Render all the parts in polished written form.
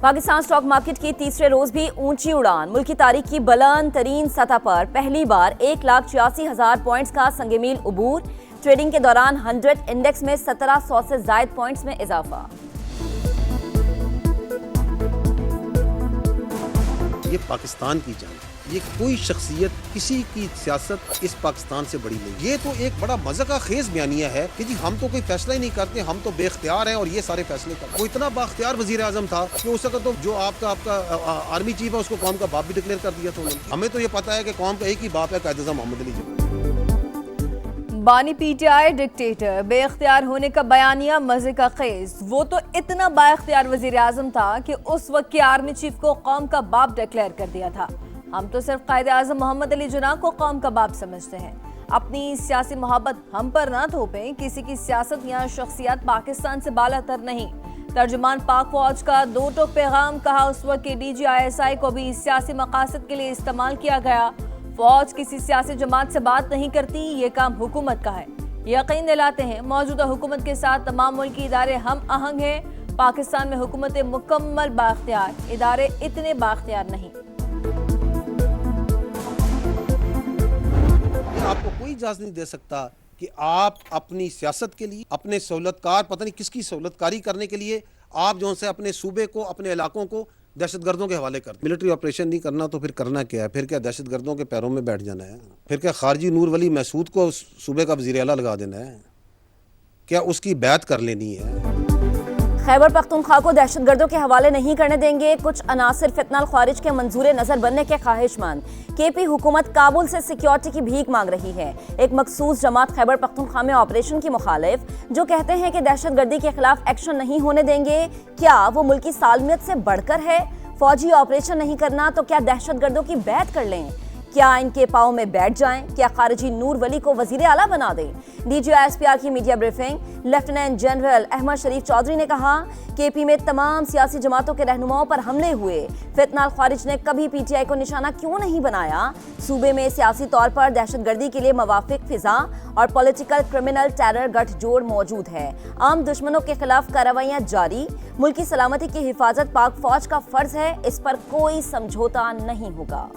Pakistan stock market की तीसरे रोज भी ऊंची उड़ान। मुल्क की तारीख की बुलंद तरीन सतह पर पहली बार 1,86,000 पॉइंट्स का संगमील उबूर। ट्रेडिंग के दौरान 100 इंडेक्स में 1700 से जायद पॉइंट्स में इजाफा। ये पाकिस्तान की जान, ये कोई शख्सियत किसी की सियासत इस पाकिस्तान से बड़ी नहीं। ये तो एक बड़ा मज़ा का खेज बयानिया है कि जी हम तो कोई फैसला ही नहीं करते, हम तो बेख्तियार हैं और ये सारे फैसले करते। वो इतना बाख्तियार वजीर आजम था कि उस वक्त तो जो आपका आर्मी चीफ है उसको कौम का बाप भी डिक्लेयर कर दिया था उन्होंने। हमें तो ये पता है कि कौम का एक ही बाप है, कायद-ए-आज़म मोहम्मद अली जिन्ना। बानी पीटीआई डिक्टेटर, बेख्तियार होने का बयानिया मजे का खेज। वो तो इतना बाख्तियार वजीर आजम था कि उस वक्त के आर्मी चीफ को कौम का बाप डिक्लेयर कर दिया था। हम तो सिर्फ कायद-ए-आज़म मोहम्मद अली जिन्ना को कौम का बाप समझते हैं। अपनी सियासी मोहब्बत हम पर ना थोपें। किसी की सियासत या शख्सियत पाकिस्तान से बालातर नहीं। तर्जुमान पाक फौज का दो टोक पैगाम कहा। उस वक्त के DGISI को भी सियासी मकासद के लिए इस्तेमाल किया गया। फौज किसी सियासी जमात से बात नहीं करती, ये काम हुकूमत का है। यकीन दिलाते हैं मौजूदा हुकूमत के साथ तमाम मुल्की इदारे हम आहंग हैं। पाकिस्तान में हुकूमत मुकम्मल बाख्तियार, इदारे इतने बाख्तियार नहीं। आपको कोई इजाज़त नहीं दे सकता कि आप अपनी सियासत के लिए, अपने सहूलतकार, पता नहीं किसकी सहूलतकारी करने के लिए आप जो से अपने सूबे को, अपने इलाकों को दहशतगर्दों के हवाले कर। मिलिट्री ऑपरेशन नहीं करना तो फिर करना क्या है? फिर क्या दहशतगर्दों के पैरों में बैठ जाना है? फिर क्या खारजी नूर वली महसूद को सूबे का वज़ीर आला लगा देना है? क्या उसकी बैत कर लेनी है? खैबर पख्तूनख्वा को दहशतगर्दों के हवाले नहीं करने देंगे। कुछ अनासिर फितनाल ख्वारिज के मंजूर नजर बनने के ख्वाहिशमंद। KP हुकूमत काबुल से सिक्योरिटी की भीख मांग रही है। एक मखसूस जमात खैबर पख्तूनख्वा में ऑपरेशन की मुखालिफ, जो कहते हैं कि दहशतगर्दी के खिलाफ एक्शन नहीं होने देंगे। क्या वो मुल्क की सालमियत से बढ़कर है? फौजी ऑपरेशन नहीं करना तो क्या दहशतगर्दों की बैत कर लें? क्या इनके पाँव में बैठ जाएं? क्या खारजी नूर वली को वजीर आला बना दें? DGISPR की media briefing. Lieutenant general Ahmed Sharif Chaudhry ने कहा, KP में तमाम सियासी जमातों के रहनुमाओं पर हमले हुए। फितनाल ख्वारिज ने कभी PTI को निशाना क्यों नहीं बनाया? सूबे में सियासी तौर पर दहशतगर्दी के लिए मवाफिक फिजा और पॉलिटिकल क्रिमिनल टेरर गठजोड़ मौजूद है। आम दुश्मनों के खिलाफ कार्रवाइयां जारी। मुल्क की सलामती की हिफाजत पाक फौज का फर्ज है। इस पर कोई समझौता नहीं होगा।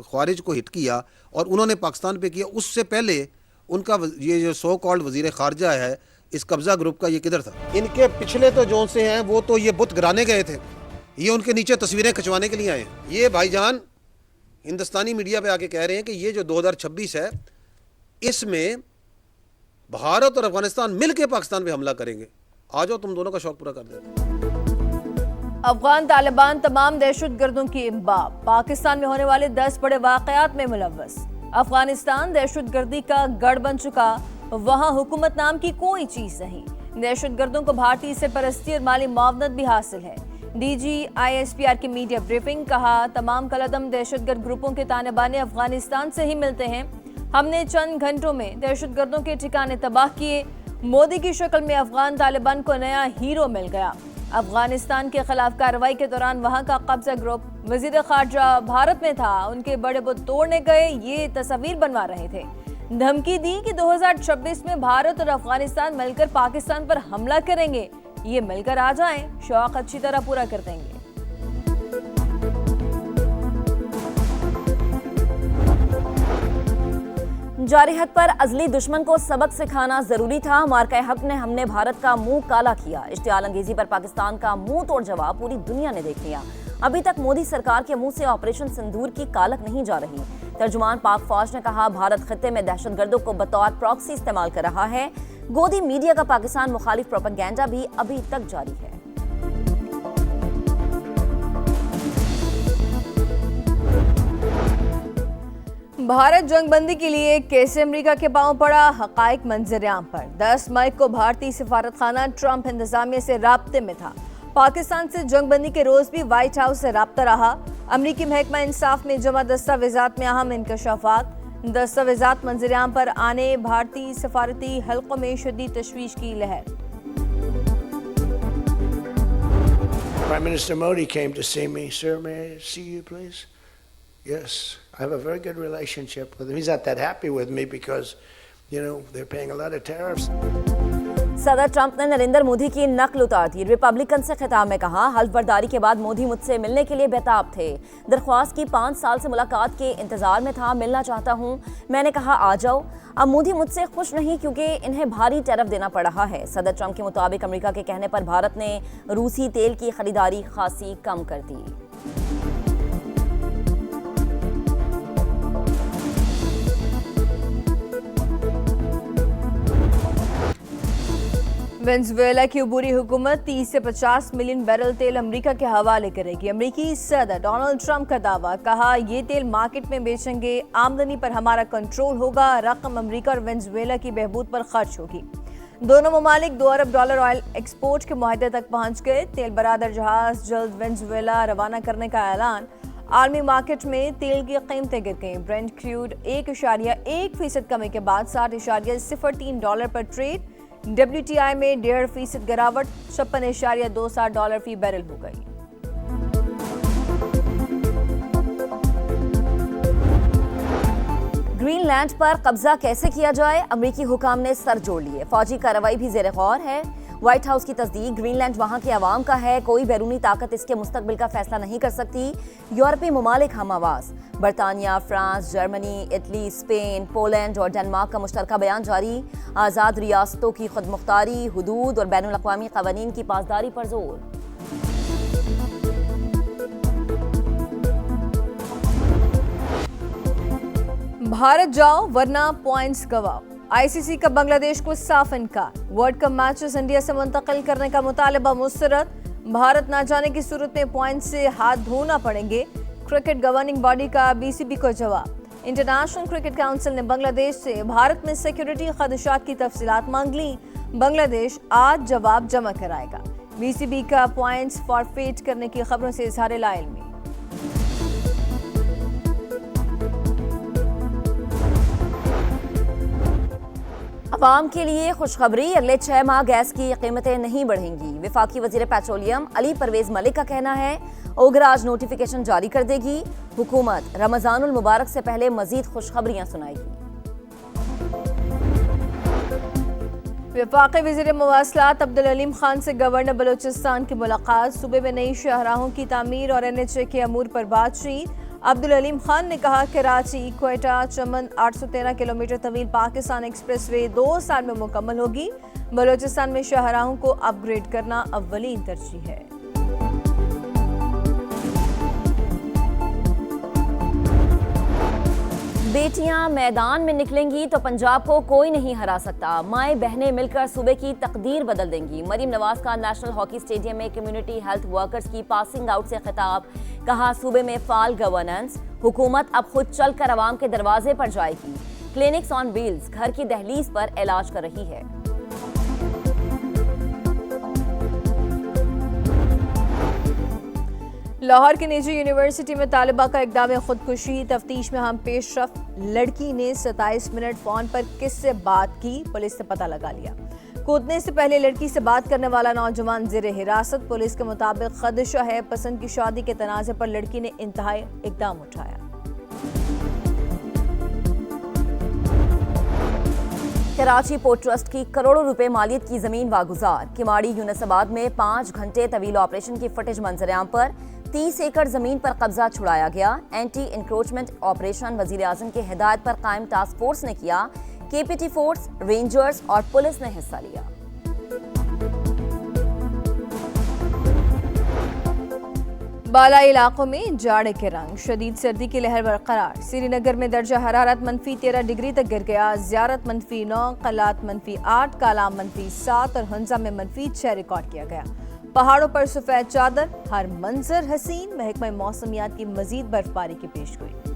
ख्वारिज को हिट किया और उन्होंने पाकिस्तान पे किया। उससे पहले उनका ये जो सो कॉल्ड वजीर खारजा है इस कब्जा ग्रुप का, ये किधर था? इनके पिछले तो जो से हैं वो तो ये बुत गिराने गए थे, ये उनके नीचे तस्वीरें खिंचवाने के लिए आए। ये भाईजान हिंदुस्तानी मीडिया पे आके कह रहे हैं कि ये जो 2026 है इसमें भारत और अफगानिस्तान मिलकर पाकिस्तान पे हमला करेंगे। आ जाओ तुम दोनों का शौक पूरा कर देते। अफगान तालिबान तमाम दहशतगर्दों की इम्बाब। पाकिस्तान में होने वाले 10 बड़े वाकयात में मुलव्वस। अफगानिस्तान दहशतगर्दी का गढ़ बन चुका। वहां हुकूमत नाम की कोई चीज नहीं। दहशतगर्दों को भारतीय सरपरस्ती और माली मुआवनत भी हासिल है। DGISPR की मीडिया ब्रीफिंग। कहा, तमाम कलदम दहशतगर्द ग्रुपों के तालिबान अफगानिस्तान से ही मिलते हैं। हमने चंद घंटों में दहशतगर्दों के ठिकाने तबाह किए। मोदी की शक्ल में अफगान तालिबान को नया हीरो मिल गया। अफगानिस्तान के खिलाफ कार्रवाई के दौरान वहां का कब्जा ग्रुप वजीर खारजा भारत में था। उनके बड़े बुत तोड़ने गए, ये तस्वीर बनवा रहे थे। धमकी दी कि 2026 में भारत और अफगानिस्तान मिलकर पाकिस्तान पर हमला करेंगे। ये मिलकर आ जाएं, शौक अच्छी तरह पूरा कर देंगे। जारी हद पर अजली दुश्मन को सबक सिखाना जरूरी था। मार्का हक ने हमने भारत का मुंह काला किया। इश्तियाल अंगेजी पर पाकिस्तान का मुंह तोड़ जवाब पूरी दुनिया ने देख लिया। अभी तक मोदी सरकार के मुंह से ऑपरेशन सिंदूर की कालक नहीं जा रही। तर्जुमान पाक फौज ने कहा, भारत खित्ते में दहशतगर्दों को बतौर प्रॉक्सी इस्तेमाल कर रहा है। गोदी मीडिया का पाकिस्तान मुखालिफ प्रोपेगेंडा भी अभी तक जारी है। भारत जंगबंदी के लिए कैसे अमेरिका के पांव पड़ा? हकाइक मंजर-ए-आम पर। 10 मई को भारतीय सिफारतखाना ट्रंप इंतजामिया से राब्ते में था। पाकिस्तान से जंगबंदी के रोज भी व्हाइट हाउस से राब्ता रहा। अमरीकी महकमा इंसाफ में जमा दस्तावेजात में अहम इंकशाफात। दस्तावेजात मंजर-ए-आम पर आने भारतीय सफारती हल्कों में शदीद तशवीश की लहर। Prime Minister Modi came to see me. Sir, may I see you, please? Yes, I have a very good relationship with him. He's not that happy with me because, they're paying a lot of tariffs. सदर Trump ने नरेंद्र मोदी की नकल उतार दी। Republican से खिताब में कहा, हल्फ बर्दारी के बाद मोदी मुझसे मिलने के लिए बेताब थे। दरख्वास्त की 5 साल से मुलाकात के इंतजार में था, मिलना चाहता हूं। मैंने कहा आ जाओ। अब मोदी मुझसे खुश नहीं क्योंकि इन्हें भारी टैरिफ देना पड़ रहा है। सदर ट्रंप के मुताबिक अमेरिका के कहने पर भारत ने रूसी तेल की खरीदारी खासी कम कर दी। वेनेजुएला की अबूरी हुकूमत 30 से 50 मिलियन बैरल तेल अमेरिका के हवाले करेगी। अमेरिकी सदर डोनाल्ड ट्रंप का दावा, कहा ये तेल मार्केट में बेचेंगे, आमदनी पर हमारा कंट्रोल होगा, रकम अमेरिका और वेनेजुएला की बहबूद पर खर्च होगी। दोनों ममालिक $2 अरब ऑयल एक्सपोर्ट के मुआहदे तक पहुंच गए। तेल बरादर जहाज जल्द वेनेजुएला रवाना करने का ऐलान। आलमी मार्केट में तेल की कीमतें गिर गईं। ब्रेंट क्रूड 1.1% कमी के बाद $60.03 पर ट्रेड। WTI में 1.5% गिरावट, $56.27 फी बैरल हो गई। ग्रीनलैंड पर कब्जा कैसे किया जाए, अमेरिकी हुकाम ने सर जोड़ लिए। फौजी कार्रवाई भी ज़ेरे गौर है। व्हाइट हाउस की तस्दीक, ग्रीनलैंड वहां के अवाम का है, कोई बैरूनी ताकत इसके मुस्तकबिल का फैसला नहीं कर सकती। यूरोपीय ममालिक हम आवाज, बरतानिया, France, Germany, Italy, Spain, Poland और डेनमार्क का मुश्तरका बयान जारी। आज़ाद रियासतों की खुद मुख्तारी, हुदूद और बैनुल अक़वामी क़वानीन की पासदारी पर जोर। भारत जाओ वरना पॉइंट्स गवाओ। आईसीसी का बांग्लादेश को साफ इनकार। वर्ल्ड कप मैचेस इंडिया से मुंतकिल करने का मुतालबा मुस्तरद। भारत ना जाने की सूरत में पॉइंट्स से हाथ धोना पड़ेंगे। क्रिकेट गवर्निंग बॉडी का बीसीबी को जवाब। इंटरनेशनल क्रिकेट काउंसिल ने बांग्लादेश से भारत में सिक्योरिटी खदशात की तफसीलात मांग ली। बांग्लादेश आज जवाब जमा कराएगा। बीसीबी का पॉइंट्स फॉरफेट करने की खबरों से इजहार लाइल्मी। अवाम के लिए खुशखबरी, अगले 6 माह गैस की कीमतें नहीं बढ़ेंगी। वफाकी वजीर पेट्रोलियम अली परवेज मलिक का कहना है, ओगरा आज नोटिफिकेशन जारी कर देगी। हुकूमत रमजानुल मुबारक से पहले मजीद खुशखबरियां सुनाएगी। वफाकी वज़ीर मवासलात अब्दुल अलीम खान से गवर्नर बलूचिस्तान की मुलाकात। सूबे में नई शाहराहों की तामीर और NHA के अमूर पर बातचीत। अब्दुल अलीम खान ने कहा, कराची, क्वेटा, चमन 813 किलोमीटर तवील पाकिस्तान एक्सप्रेसवे 2 साल में मुकम्मल होगी। बलूचिस्तान में शाहराहों को अपग्रेड करना अव्वलीन तरजीह है। बेटियां मैदान में निकलेंगी तो पंजाब को कोई नहीं हरा सकता। माएँ बहनें मिलकर सूबे की तकदीर बदल देंगी। मरीम नवाज का नेशनल हॉकी स्टेडियम में कम्युनिटी हेल्थ वर्कर्स की पासिंग आउट से खिताब। कहा, सूबे में फाल गवर्नेंस, हुकूमत अब खुद चलकर अवाम के दरवाजे पर जाएगी। क्लिनिक्स ऑन व्हील्स घर की दहलीज पर इलाज कर रही है। लाहौर की निजी यूनिवर्सिटी में तालिबा का इक़दाम खुदकुशी। तफ्तीश में हम पेशरफ। लड़की ने 27 मिनट फोन पर किससे बात की, पुलिस ने पता लगा लिया। कूदने से पहले लड़की से बात करने वाला नौजवान ज़ेरे हिरासत। पुलिस के मुताबिक खदशा है पसंद की शादी के तनाज़े पर लड़की ने इंतहाई इक़दाम उठाया। कराची पोर्ट ट्रस्ट की करोड़ों रुपए मालियत की जमीन वागुजार। किमाड़ी यूनिसाबाद में 5 घंटे तवील ऑपरेशन की फुटेज मंजरेआम पर 30 एकड़ जमीन पर कब्जा छुड़ाया गया। एंटी इंक्रोचमेंट ऑपरेशन वजीर आजम की हिदायत पर कायम टास्क फोर्स ने किया। केपीटी फोर्स, रेंजर्स और पुलिस ने हिस्सा लिया। बालाई इलाकों में जाड़े के रंग, शदीद सर्दी की लहर बरकरार। श्रीनगर में दर्जा हरारत -13 डिग्री तक गिर गया। ज़ियारत -9, कलात -8, कालाम -7 और हंजा में -6 रिकॉर्ड किया गया। पहाड़ों पर सफेद चादर, हर मंजर हसीन। महकमा मौसमियात की मजीद बर्फबारी की पेशगोई।